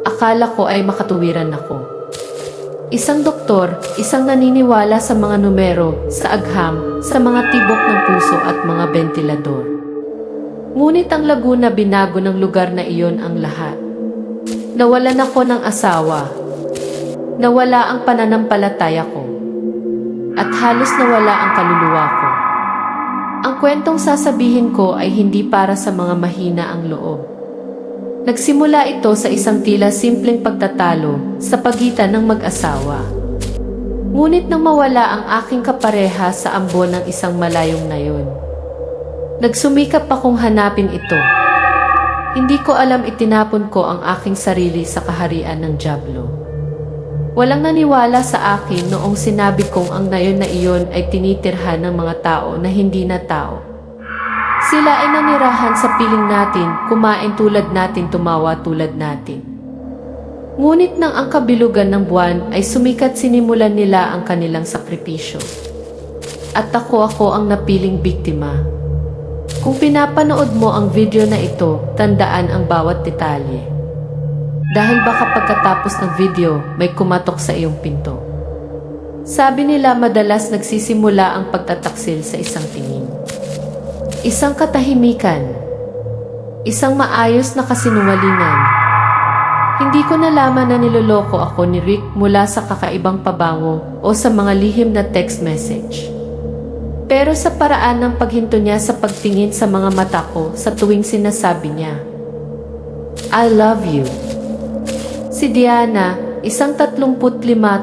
Akala ko ay makatuwiran ako. Isang doktor, isang naniniwala sa mga numero, sa agham, sa mga tibok ng puso at mga bentilador. Ngunit ang Laguna binago ng lugar na iyon ang lahat. Nawalan ako ng asawa. Nawala ang pananampalataya ko. At halos nawala ang kaluluwa ko. Ang kwentong sasabihin ko ay hindi para sa mga mahina ang loob. Nagsimula ito sa isang tila simpleng pagtatalo sa pagitan ng mag-asawa. Ngunit nang mawala ang aking kapareha sa ambon ng isang malayong nayon, nagsumikap akong hanapin ito. Hindi ko alam itinapon ko ang aking sarili sa kaharian ng dyablo. Walang naniwala sa akin noong sinabi kong ang nayon na iyon ay tinitirhan ng mga tao na hindi na tao. Sila ay nanirahan sa piling natin, kumain tulad natin, tumawa tulad natin. Ngunit nang ang kabilugan ng buwan ay sumikat, sinimulan nila ang kanilang sakripisyo. At ako ang napiling biktima. Kung pinapanood mo ang video na ito, tandaan ang bawat detalye. Dahil baka pagkatapos ng video, may kumatok sa iyong pinto. Sabi nila madalas nagsisimula ang pagtataksil sa isang tingin. Isang katahimikan. Isang maayos na kasinungalingan. Hindi ko nalaman na niloloko ako ni Rick mula sa kakaibang pabango o sa mga lihim na text message. Pero sa paraan ng paghinto niya sa pagtingin sa mga mata ko sa tuwing sinasabi niya, I love you. Si Diana, isang 35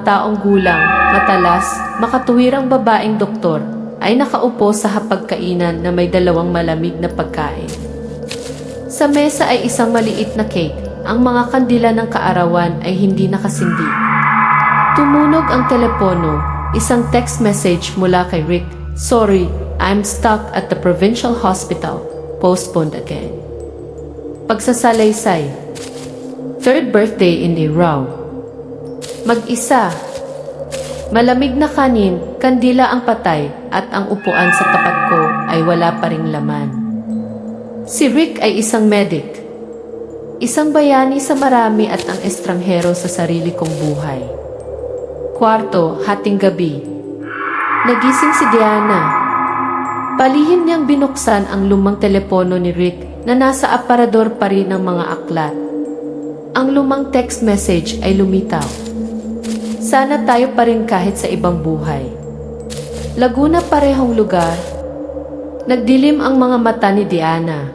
taong gulang, matalas, makatuwirang babaeng doktor, ay nakaupo sa hapagkainan na may dalawang malamig na pagkain. Sa mesa ay isang maliit na cake, ang mga kandila ng kaarawan ay hindi nakasindi. Tumunog ang telepono, isang text message mula kay Rick, Sorry, I'm stuck at the provincial hospital, postponed again. Pagsasalaysay, third birthday in a row. Mag-isa. Malamig na kanin, kandila ang patay, at ang upuan sa tapat ko ay wala pa ring laman. Si Rick ay isang medic. Isang bayani sa marami at ang estranghero sa sarili kong buhay. Kwarto, hating gabi. Nagising si Diana. Palihim niyang binuksan ang lumang telepono ni Rick na nasa aparador pa rin ng mga aklat. Ang lumang text message ay lumitaw. Sana tayo pa rin kahit sa ibang buhay. Laguna parehong lugar. Nagdilim ang mga mata ni Diana.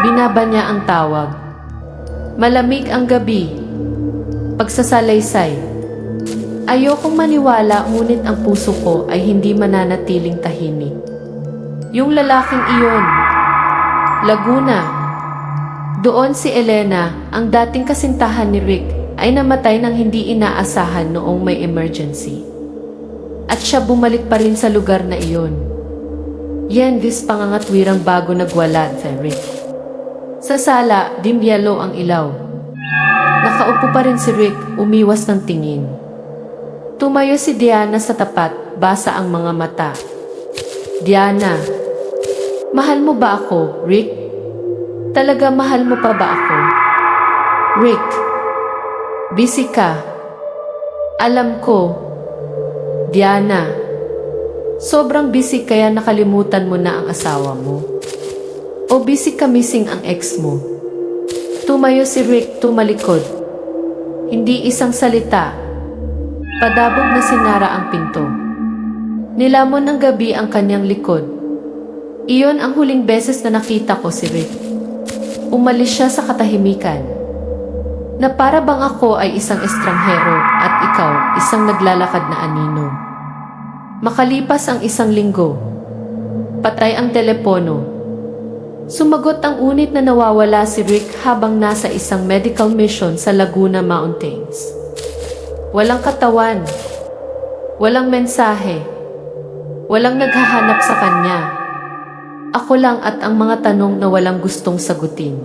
Binaba niya ang tawag. Malamig ang gabi. Pagsasalaysay. Ayokong maniwala ngunit ang puso ko ay hindi mananatiling tahimik. Yung lalaking iyon. Laguna. Doon si Elena, ang dating kasintahan ni Rick, ay namatay nang hindi inaasahan noong may emergency. At siya bumalik pa rin sa lugar na iyon. Yenvis pangangatwirang bago nagwala, Rick. Sa sala, dimyalo ang ilaw. Nakaupo pa rin si Rick, umiwas ng tingin. Tumayo si Diana sa tapat, basa ang mga mata. Diana, mahal mo ba ako, Rick? Talaga mahal mo pa ba ako? Rick, busy ka. Alam ko. Diana, sobrang busy kaya nakalimutan mo na ang asawa mo. O busy ka missing ang ex mo. Tumayo si Rick, tumalikod. Hindi isang salita. Padabog na sinara ang pinto. Nilamon ng gabi ang kanyang likod. Iyon ang huling beses na nakita ko si Rick. Umalis siya sa katahimikan. Na para bang ako ay isang estranghero at ikaw isang naglalakad na anino. Makalipas ang isang linggo. Patay ang telepono. Sumagot ang unit na nawawala si Rick habang nasa isang medical mission sa Laguna Mountains. Walang katawan. Walang mensahe. Walang naghahanap sa kanya. Ako lang at ang mga tanong na walang gustong sagutin.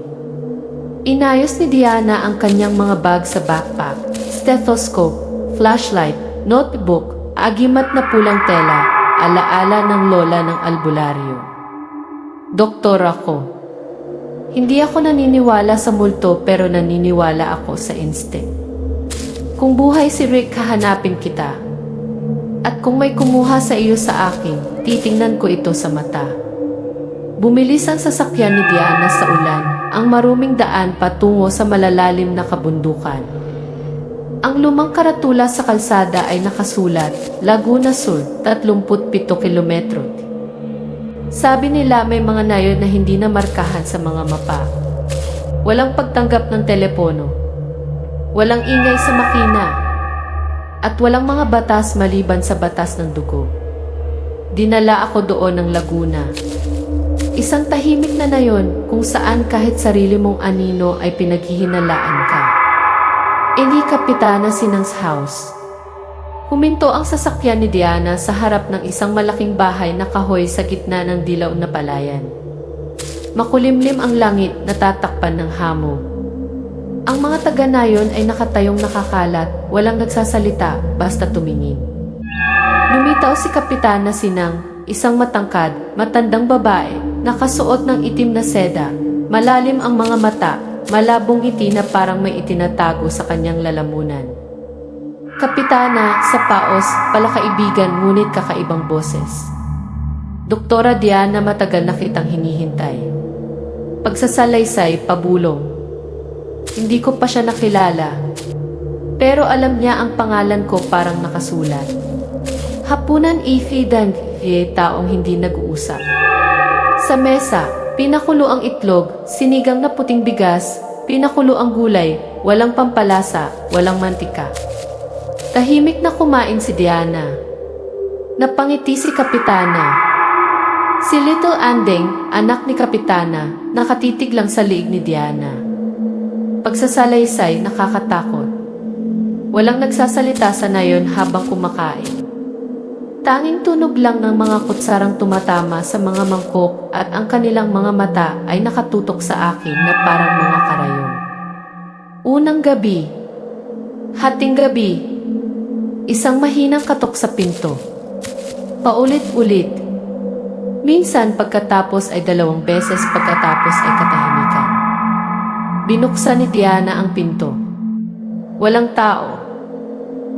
Inayos ni Diana ang kanyang mga bag sa backpack, stethoscope, flashlight, notebook, agimat na pulang tela, alaala ng lola ng albularyo. Doktor ako. Hindi ako naniniwala sa multo pero naniniwala ako sa instinct. Kung buhay si Rick, hahanapin kita. At kung may kumuha sa iyo sa akin, titingnan ko ito sa mata. Bumilis ang sasakyan ni Diana sa ulan, ang maruming daan patungo sa malalalim na kabundukan. Ang lumang karatula sa kalsada ay nakasulat, Laguna Sur, 37 kilometro. Sabi nila may mga nayon na hindi na markahan sa mga mapa. Walang pagtanggap ng telepono. Walang ingay sa makina. At walang mga batas maliban sa batas ng dugo. Dinala ako doon ng Laguna. Isang tahimik na nayon kung saan kahit sarili mong anino ay pinaghihinalaan ka. Hindi Kapitana Sinang's house. Huminto ang sasakyan ni Diana sa harap ng isang malaking bahay na kahoy sa gitna ng dilaw na palayan. Makulimlim ang langit na tatakpan ng hamog. Ang mga taga-nayon ay nakatayong nakakalat, walang nagsasalita, basta tumingin. Lumitaw si Kapitana Sinang, isang matangkad, matandang babae, nakasuot ng itim na seda, malalim ang mga mata, malabong ngiti na parang may itinatago sa kanyang lalamunan. Kapitana, sa paos, palakaibigan ngunit kakaibang boses. Doktora Diana, matagal na kitang hinihintay. Pagsasalaysay, pabulong. Hindi ko pa siya nakilala. Pero alam niya ang pangalan ko parang nakasulat. Hapunan ifidan, taong hindi nag-uusap. Sa mesa, pinakulo ang itlog, sinigang na puting bigas, pinakulo ang gulay, walang pampalasa, walang mantika. Tahimik na kumain si Diana. Napangiti si Kapitana. Si Little Andeng, anak ni Kapitana, nakatitig lang sa liig ni Diana. Pagsasalaysay, nakakatakot. Walang nagsasalita sa nayon habang kumakain. Tanging tunog lang ng mga kutsarang tumatama sa mga mangkok at ang kanilang mga mata ay nakatutok sa akin na parang mga karayom. Unang gabi. Hating gabi. Isang mahinang katok sa pinto. Paulit-ulit. Minsan pagkatapos ay 2 beses, pagkatapos ay katahimikan. Binuksan ni Diana ang pinto. Walang tao.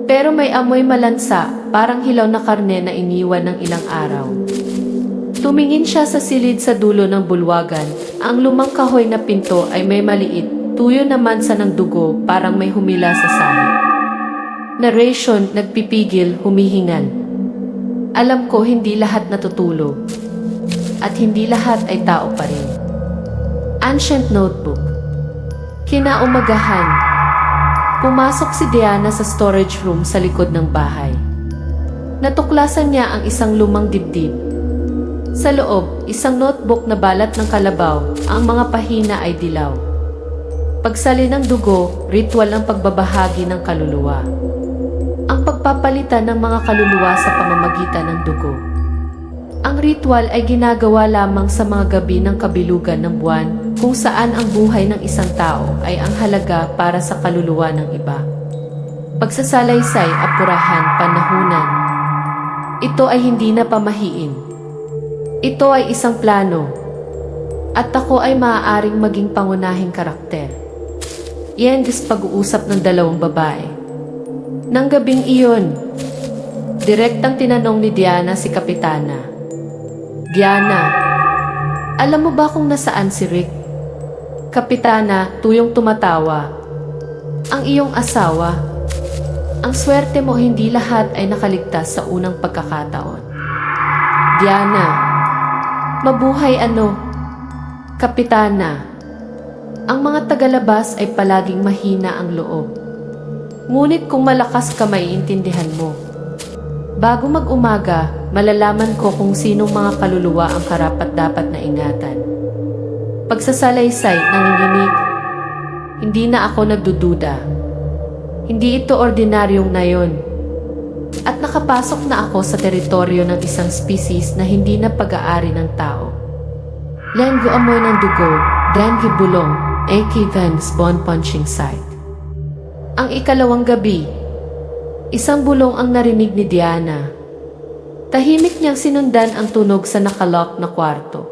Pero may amoy malansa, parang hilaw na karne na iniwan ng ilang araw. Tumingin siya sa silid sa dulo ng bulwagan. Ang lumang kahoy na pinto ay may maliit, tuyo na mansa ng dugo, parang may humila sa sahig. Narration, nagpipigil, humihingal. Alam ko hindi lahat natutulog. At hindi lahat ay tao pa rin. Ancient notebook. Kinaumagahan. Pumasok si Diana sa storage room sa likod ng bahay. Natuklasan niya ang isang lumang dibdib. Sa loob, isang notebook na balat ng kalabaw, ang mga pahina ay dilaw. Pagsali ng dugo, ritual ng pagbabahagi ng kaluluwa. Ang pagpapalitan ng mga kaluluwa sa pamamagitan ng dugo. Ang ritual ay ginagawa lamang sa mga gabi ng kabilugan ng buwan, kung saan ang buhay ng isang tao ay ang halaga para sa kaluluwa ng iba. Pagsasalaysay, apurahan, panahunan. Ito ay hindi na pamahiin. Ito ay isang plano. At ako ay maaaring maging pangunahing karakter. Yan is pag-uusap ng 2 babae. Nang gabing iyon, direktang tinanong ni Diana si Kapitana. Diana, alam mo ba kung nasaan si Rick? Kapitana, tuyong tumatawa. Ang iyong asawa. Ang swerte mo, hindi lahat ay nakaligtas sa unang pagkakataon. Diana, mabuhay ano? Kapitana, ang mga tagalabas ay palaging mahina ang loob. Ngunit kung malakas ka, maiintindihan mo. Bago mag-umaga, malalaman ko kung sinong mga kaluluwa ang karapat-dapat na ingatan. Pagsasalaysay, nanginginig. Hindi na ako nagdududa. Hindi ito ordinaryong nayon. At nakapasok na ako sa teritoryo ng isang species na hindi na pag-aari ng tao. Lenggo amoy ng dugo, Dengue bulong, AK Vans bone punching site. Ang ikalawang gabi, isang bulong ang narinig ni Diana. Tahimik niyang sinundan ang tunog sa nakalock na kwarto.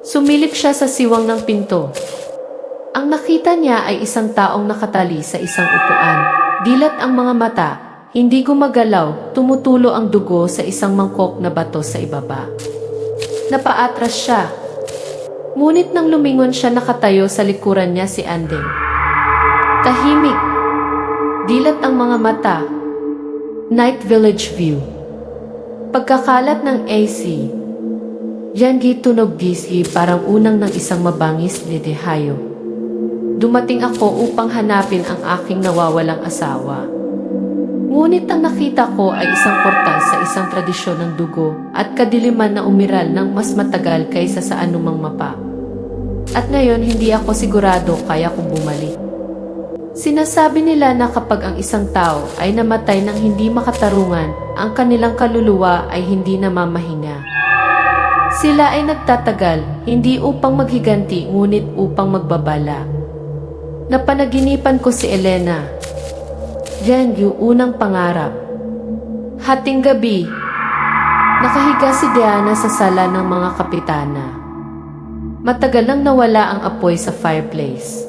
Sumilip siya sa siwang ng pinto. Ang nakita niya ay isang taong nakatali sa isang upuan. Dilat ang mga mata, hindi gumagalaw, tumutulo ang dugo sa isang mangkok na bato sa ibaba. Napaatras siya. Ngunit nang lumingon siya, nakatayo sa likuran niya si Andeng. Tahimik. Dilat ang mga mata. Night Village View. Pagkakalat ng AC. Yangi tunog gisgi parang unang ng isang mabangis ni Dehayo. Dumating ako upang hanapin ang aking nawawalang asawa. Ngunit ang nakita ko ay isang portal sa isang tradisyon ng dugo at kadiliman na umiral ng mas matagal kaysa sa anumang mapa. At ngayon hindi ako sigurado kaya kong bumalik. Sinasabi nila na kapag ang isang tao ay namatay ng hindi makatarungan, ang kanilang kaluluwa ay hindi namamahinga. Sila ay nagtatagal, hindi upang maghiganti ngunit upang magbabala. Napanaginipan ko si Elena. Yan yung unang pangarap. Hating gabi, nakahiga si Diana sa sala ng mga kapitana. Matagal nang nawala ang apoy sa fireplace.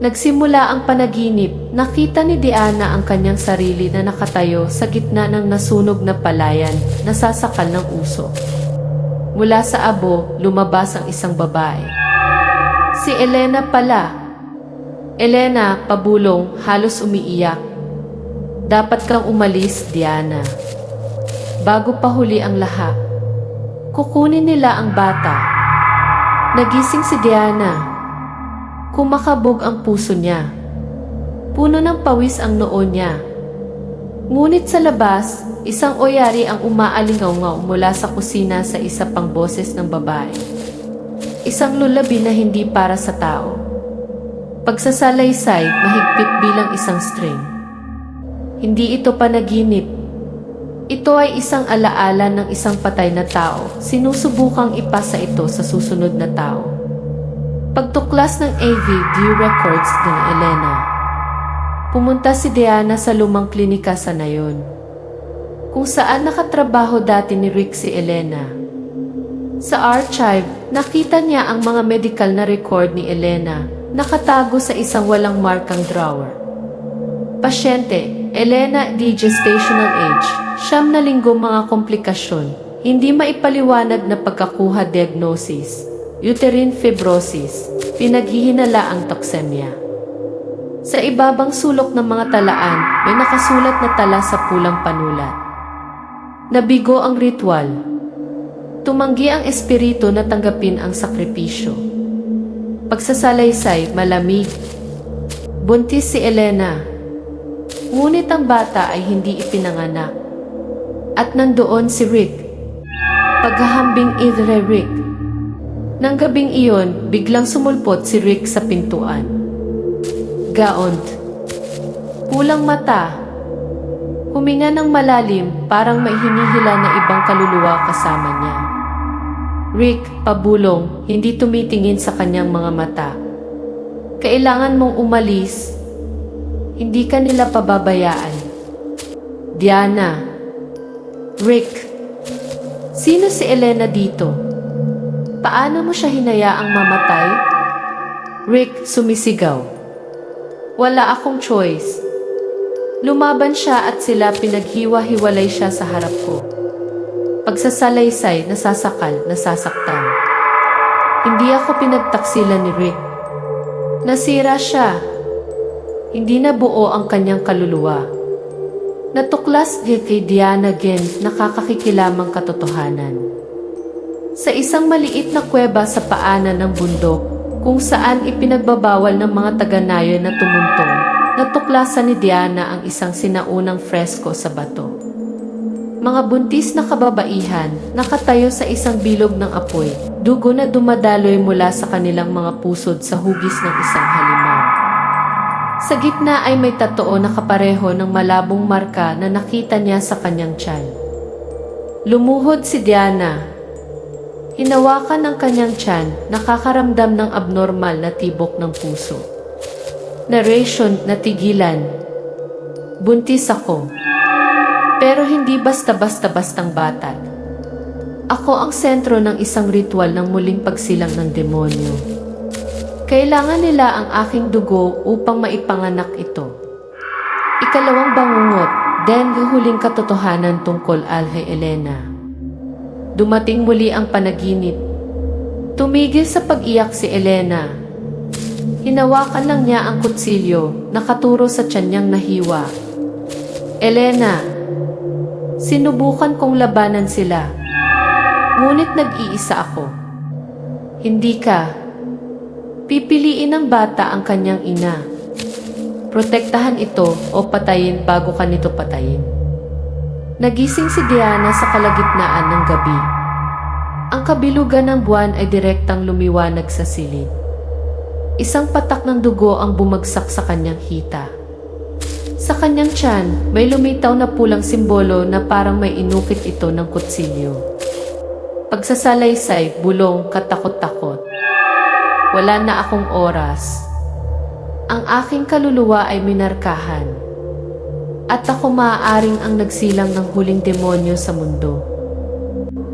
Nagsimula ang panaginip, nakita ni Diana ang kanyang sarili na nakatayo sa gitna ng nasunog na palayan, nasasakal ng usok. Mula sa abo, lumabas ang isang babae. Si Elena pala. Elena, pabulong, halos umiiyak. Dapat kang umalis, Diana. Bago pa huli ang lahat. Kukunin nila ang bata. Nagising si Diana. Kumakabog ang puso niya. Puno ng pawis ang noo niya. Ngunit sa labas, isang oyari ang umaalingaw-ngaw mula sa kusina sa isa pang boses ng babae. Isang lulabi na hindi para sa tao. Pagsasalaysay, mahigpit bilang isang string. Hindi ito panaginip. Ito ay isang alaala ng isang patay na tao. Sinusubukang ipasa ito sa susunod na tao. Pagtuklas ng AVD records ng Elena. Pumunta si Diana sa lumang klinika sa Nayon, kung saan nakatrabaho dati ni Rick si Elena. Sa archive, nakita niya ang mga medical na record ni Elena, nakatago sa isang walang markang drawer. Pasyente, Elena D. Gestational age, 9 na linggo, mga komplikasyon, hindi maipaliwanag na pagkakuha diagnosis, uterine fibrosis, pinaghihinala ang toxemia. Sa ibabang sulok ng mga talaan, may nakasulat na tala sa pulang panulat. Nabigo ang ritual. Tumanggi ang espiritu na tanggapin ang sakripisyo. Pagsasalaysay, malamig. Buntis si Elena. Ngunit ang bata ay hindi ipinanganak. At nandoon si Rick. Paghahambing idre Rick. Nang gabing iyon, biglang sumulpot si Rick sa pintuan. Gaont. Pulang mata. Huminga ng malalim, parang may hinihila na ibang kaluluwa kasama niya. Rick, pabulong, hindi tumitingin sa kanyang mga mata. Kailangan mong umalis. Hindi ka nila pababayaan. Diana. Rick. Sino si Elena dito? Paano mo siya hinayaang mamatay? Rick, sumisigaw. Wala akong choice. Lumaban siya at sila, pinaghiwa-hiwalay siya sa harap ko. Pagsasalaysay, nasasakal, nasasaktan. Hindi ako pinagtaksilan ni Rick. Nasira siya. Hindi na buo ang kanyang kaluluwa. Natuklas kay Diana Gen, nakakakikilamang katotohanan. Sa isang maliit na kuweba sa paanan ng bundok, kung saan ipinagbabawal ng mga taga-Nayon na tumuntong, natuklasan ni Diana ang isang sinaunang fresko sa bato. Mga buntis na kababaihan, nakatayo sa isang bilog ng apoy, dugo na dumadaloy mula sa kanilang mga pusod sa hugis ng isang halimaw. Sa gitna ay may tatoo na kapareho ng malabong marka na nakita niya sa kanyang tiyan. Lumuhod si Diana. Hinawakan ng kanyang tiyan, nakakaramdam ng abnormal na tibok ng puso. Narration, natigilan. Buntis ako. Pero hindi basta-basta-bastang batat. Ako ang sentro ng isang ritual ng muling pagsilang ng demonyo. Kailangan nila ang aking dugo upang maipanganak ito. Ikalawang bangungot, then huling katotohanan tungkol kay Elena. Dumating muli ang panaginip. Tumigil sa pag-iyak si Elena. Hinawakan lang niya ang kutsilyo, nakaturo sa tiyan niyang nahiwa. Elena, sinubukan kong labanan sila. Ngunit nag-iisa ako. Hindi ka. Pipiliin ng bata ang kanyang ina. Protektahan ito o patayin bago ka nito patayin. Nagising si Diana sa kalagitnaan ng gabi. Ang kabilugan ng buwan ay direktang lumiwanag sa silid. Isang patak ng dugo ang bumagsak sa kanyang hita. Sa kanyang tiyan, may lumitaw na pulang simbolo na parang may inukit ito ng kutsilyo. Pagsasalaysay, bulong, katakot-takot. Wala na akong oras. Ang aking kaluluwa ay minarkahan. At ako maaaring ang nagsilang ng huling demonyo sa mundo.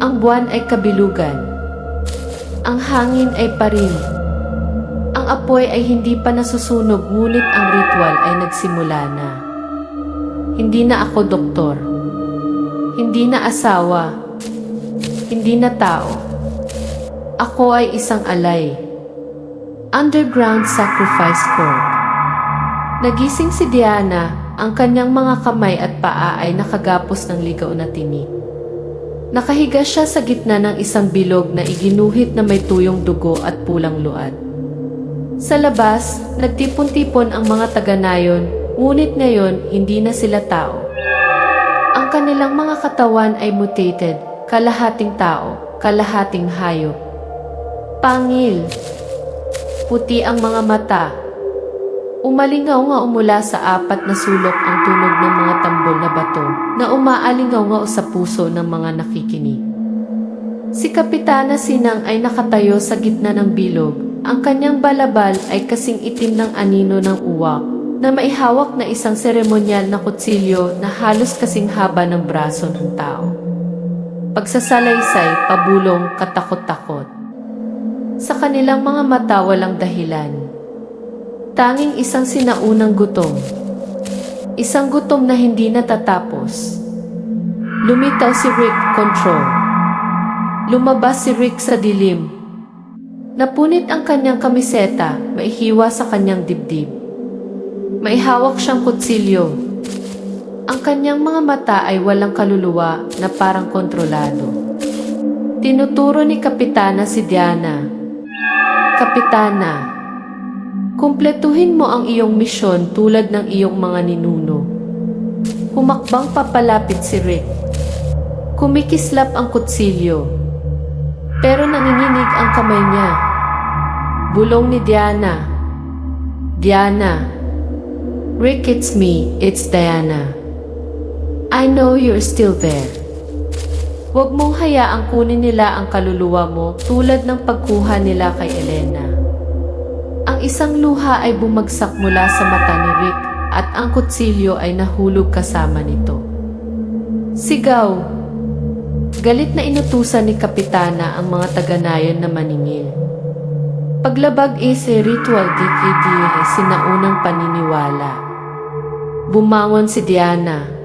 Ang buwan ay kabilugan. Ang hangin ay parin. Ang apoy ay hindi pa nasusunog ngunit ang ritual ay nagsimula na. Hindi na ako doktor. Hindi na asawa. Hindi na tao. Ako ay isang alay. Underground Sacrifice Court. Nagising si Diana, ang kanyang mga kamay at paa ay nakagapos ng ligaw na tinik. Nakahiga siya sa gitna ng isang bilog na iginuhit na may tuyong dugo at pulang luad. Sa labas, nagtipon-tipon ang mga taga-nayon, ngunit ngayon hindi na sila tao. Ang kanilang mga katawan ay mutated, kalahating tao, kalahating hayop. Pangil. Puti ang mga mata. Umalingaw nga umula sa apat na sulok ang tunog ng mga tambol na bato na umaalingaw nga sa puso ng mga nakikinig. Si Kapitana Sinang ay nakatayo sa gitna ng bilog. Ang kanyang balabal ay kasing itim ng anino ng uwak na maihawak na isang seremonyal na kutsilyo na halos kasing haba ng braso ng tao. Pagsasalaysay, pabulong, katakot-takot. Sa kanilang mga mata walang dahilan. Tanging isang sinaunang gutom. Isang gutom na hindi natatapos. Lumitaw si Rick, control. Lumabas si Rick sa dilim. Napunit ang kanyang kamiseta, maihiwa sa kanyang dibdib. Maihawak siyang kutsilyo. Ang kanyang mga mata ay walang kaluluwa na parang kontrolado. Tinuturo ni Kapitana si Diana. Kapitana, kumpletuhin mo ang iyong misyon tulad ng iyong mga ninuno. Humakbang papalapit si Rick. Kumikislap ang kutsilyo. Pero nanginginig ang kamay niya. Bulong ni Diana. Diana. Rick, it's me. It's Diana. I know you're still there. Huwag mong hayaang kunin nila ang kaluluwa mo tulad ng pagkuha nila kay Elena. Ang isang luha ay bumagsak mula sa mata ni Rick at ang kutsilyo ay nahulog kasama nito. Sigaw! Galit na inutusan ni Kapitana ang mga taga-nayon na maningil. Paglabag ese ritual di sinaunang paniniwala. Bumangon si Diana.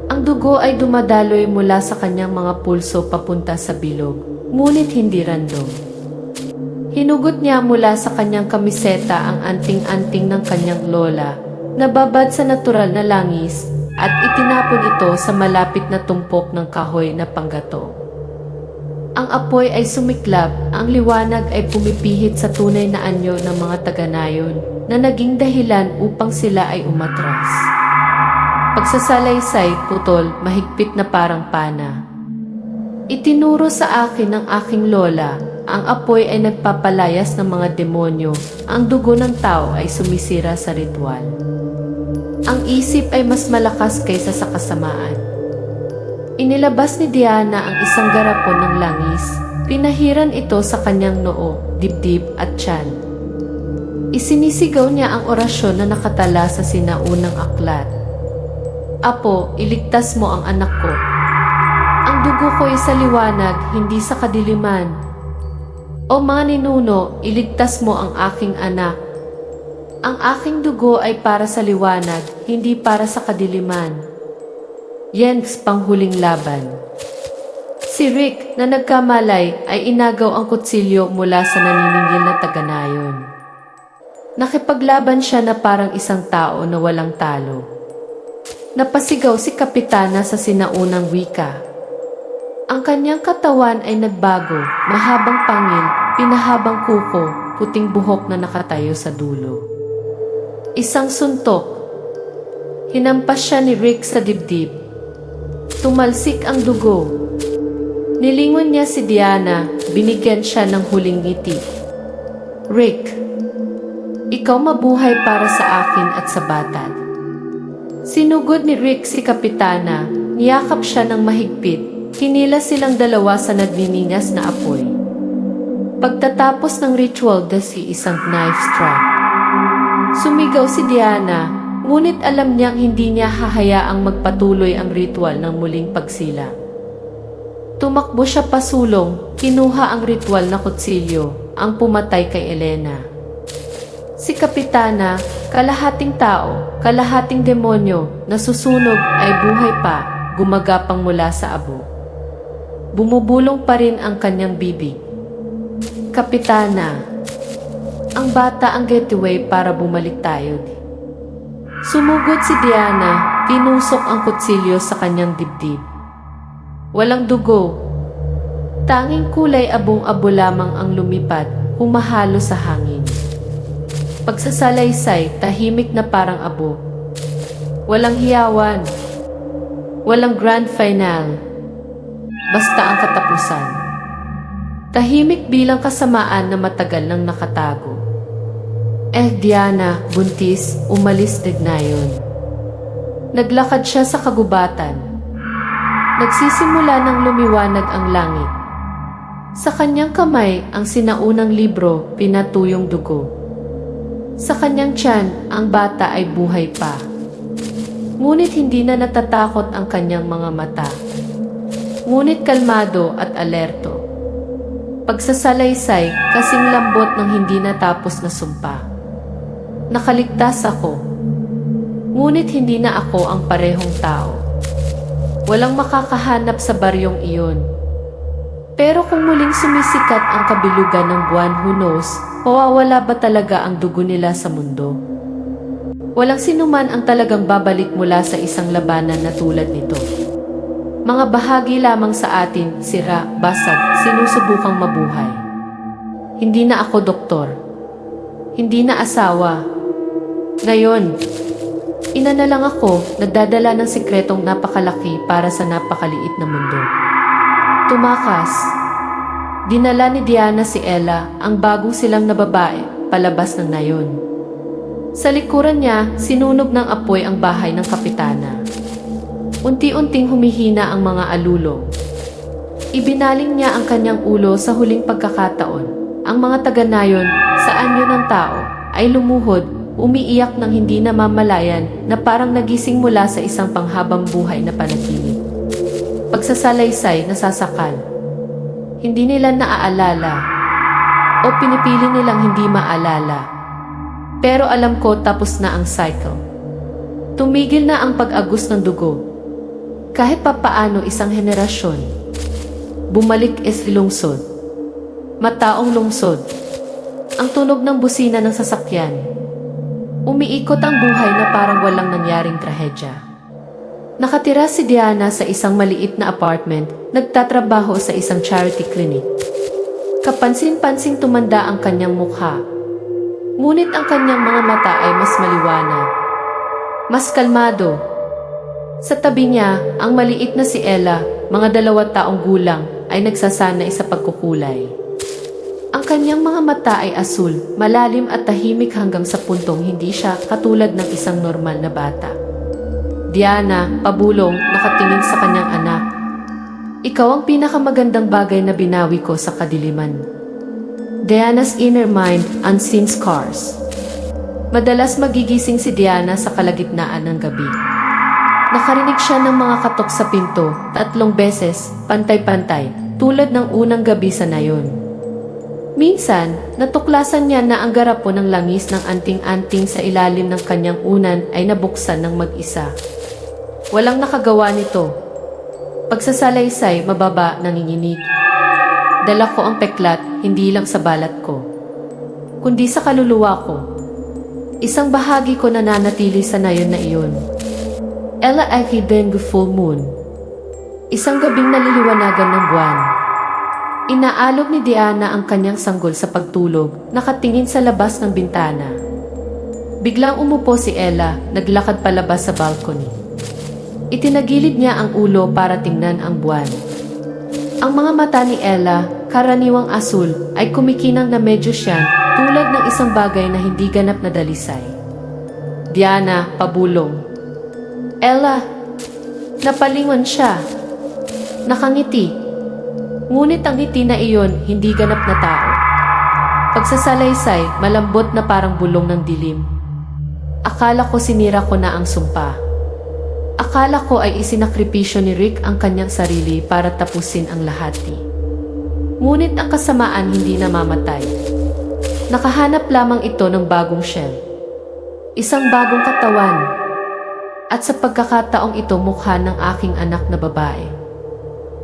Ang dugo ay dumadaloy mula sa kanyang mga pulso papunta sa bilog, ngunit hindi random. Hinugot niya mula sa kanyang kamiseta ang anting-anting ng kanyang lola, nababad sa natural na langis, at itinapon ito sa malapit na tumpok ng kahoy na panggato. Ang apoy ay sumiklab, ang liwanag ay pumipihit sa tunay na anyo ng mga taga-nayon na naging dahilan upang sila ay umatras. Pagsasalaysay, putol, mahigpit na parang pana. Itinuro sa akin ng aking lola, ang apoy ay nagpapalayas ng mga demonyo, ang dugo ng tao ay sumisira sa ritual. Ang isip ay mas malakas kaysa sa kasamaan. Inilabas ni Diana ang isang garapon ng langis. Pinahiran ito sa kanyang noo, dibdib at tiyan. Isinisigaw niya ang orasyon na nakatala sa sinaunang aklat. Apo, iligtas mo ang anak ko. Ang dugo ko'y sa liwanag, hindi sa kadiliman. O mga ninuno, iligtas mo ang aking anak. Ang aking dugo ay para sa liwanag, hindi para sa kadiliman. Yen's panghuling laban. Si Rick na nagkamalay ay inagaw ang kutsilyo mula sa naniningil na taga-nayon. Nakipaglaban siya na parang isang tao na walang talo. Napasigaw si Kapitana sa sinaunang wika. Ang kanyang katawan ay nagbago, mahabang pangil, pinahabang kuko, puting buhok na nakatayo sa dulo. Isang suntok. Hinampas siya ni Rick sa dibdib. Tumalsik ang dugo. Nilingon niya si Diana, binigyan siya ng huling ngiti. Rick, ikaw mabuhay para sa akin at sa bata. Sinugod ni Rick si Kapitana, niyakap siya ng mahigpit, hinila silang dalawa sa nagniningas na apoy. Pagtatapos ng ritual si isang knife strike. Sumigaw si Diana, ngunit alam niyang hindi niya hahayaang magpatuloy ang ritual ng muling pagsilang. Tumakbo siya pasulong, kinuha ang ritual na kutsilyo, ang pumatay kay Elena. Si Kapitana, kalahating tao, kalahating demonyo, nasusunog ay buhay pa, gumagapang mula sa abo. Bumubulong pa rin ang kanyang bibig. Kapitana, ang bata ang gateway para bumalik tayo. Sumugod si Diana, tinusok ang kutsilyo sa kanyang dibdib. Walang dugo. Tanging kulay abong-abo lamang ang lumipad, humahalo sa hangin. Pagsasalaysay, tahimik na parang abo. Walang hiyawan. Walang grand final. Basta ang katapusan. Tahimik bilang kasamaan na matagal nang nakatago. Diana, buntis, umalis dignayon. Naglakad siya sa kagubatan. Nagsisimula ng lumiwanag ang langit. Sa kanyang kamay, ang sinaunang libro, pinatuyong dugo. Sa kanyang tiyan, ang bata ay buhay pa. Ngunit hindi na natatakot ang kanyang mga mata. Ngunit kalmado at alerto. Pagsasalaysay, kasing lambot ng hindi natapos na sumpa. Nakaligtas ako. Ngunit hindi na ako ang parehong tao. Walang makakahanap sa baryong iyon. Pero kung muling sumisikat ang kabilugan ng buwan, who knows, mawawala ba talaga ang dugo nila sa mundo? Walang sinuman ang talagang babalik mula sa isang labanan na tulad nito. Mga bahagi lamang sa atin, sira, basag, sinusubukang mabuhay. Hindi na ako doktor. Hindi na asawa. Ngayon, ina na lang ako, nagdadala ng sikretong napakalaki para sa napakaliit na mundo. Tumakas. Dinala ni Diana si Ella, ang bagong silang na babae, palabas ng nayon. Sa likuran niya, sinunog ng apoy ang bahay ng Kapitana. Unti-unting humihina ang mga alulong. Ibinaling niya ang kanyang ulo sa huling pagkakataon. Ang mga taga-nayon, sa anyo ng tao, ay lumuhod, umiiyak ng hindi namamalayan na parang nagising mula sa isang panghabang buhay na panaginip. Pagsasalaysay, nasasakal. Hindi nila naaalala o pinipili nilang hindi maalala. Pero alam ko tapos na ang cycle. Tumigil na ang pag-agos ng dugo. Kahit papaano isang henerasyon. Bumalik lungsod. Mataong lungsod. Ang tunog ng busina ng sasakyan. Umiikot ang buhay na parang walang nangyaring trahedya. Nakatira si Diana sa isang maliit na apartment, nagtatrabaho sa isang charity clinic. Kapansin-pansing tumanda ang kanyang mukha. Ngunit ang kanyang mga mata ay mas maliwanag. Mas kalmado. Sa tabi niya, ang maliit na si Ella, mga 2 taong gulang, ay nagsasanay sa pagkukulay. Ang kanyang mga mata ay asul, malalim at tahimik hanggang sa puntong hindi siya katulad ng isang normal na bata. Diana, pabulong, nakatingin sa kanyang anak. Ikaw ang pinakamagandang bagay na binawi ko sa kadiliman. Diana's inner mind, unseen scars. Madalas magigising si Diana sa kalagitnaan ng gabi. Nakarinig siya ng mga katok sa pinto, 3 beses, pantay-pantay, tulad ng unang gabi sa nayon. Minsan, natuklasan niya na ang garapo ng langis ng anting-anting sa ilalim ng kanyang unan ay nabuksan ng mag-isa. Walang nakagawa nito. Pagsasalaysay, mababa, nanginginig. Dala ko ang peklat, hindi lang sa balat ko, kundi sa kaluluwa ko. Isang bahagi ko nananatili sa nayon na iyon. Ella ay hidden full moon. Isang gabing naliliwanagan ng buwan. Inaalog ni Diana ang kanyang sanggol sa pagtulog, nakatingin sa labas ng bintana. Biglang umupo si Ella, naglakad palabas sa balcony. Itinagilid niya ang ulo para tingnan ang buwan. Ang mga mata ni Ella, karaniwang asul, ay kumikinang na medyo siyang tulad ng isang bagay na hindi ganap na dalisay. Diana, pabulong. Ella, napalingon siya. Nakangiti. Ngunit ang ngiti na iyon, hindi ganap na tao. Pagsasalaysay, malambot na parang bulong ng dilim. Akala ko sinira ko na ang sumpa. Akala ko ay isinakripisyo ni Rick ang kanyang sarili para tapusin ang lahati. Ngunit ang kasamaan hindi namamatay. Nakahanap lamang ito ng bagong shell. Isang bagong katawan. At sa pagkakataong ito mukha ng aking anak na babae.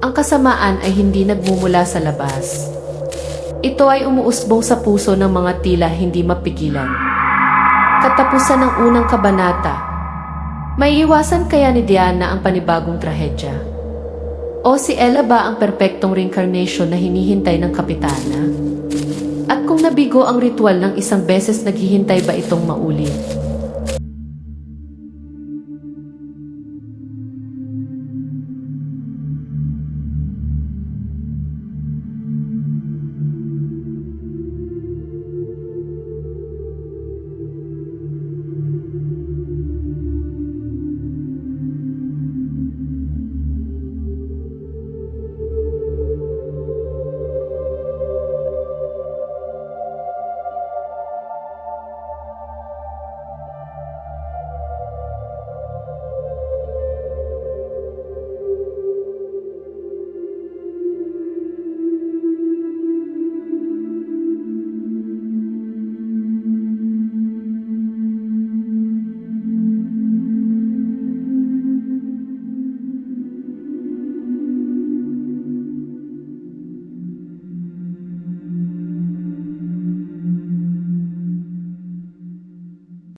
Ang kasamaan ay hindi nagmumula sa labas. Ito ay umuusbong sa puso ng mga tila hindi mapigilan. Katapusan ng unang kabanata. May iwasan kaya ni Diana ang panibagong trahedya? O si Ella ba ang perpektong reincarnation na hinihintay ng kapitana? At kung nabigo ang ritual ng isang beses naghihintay ba itong mauli?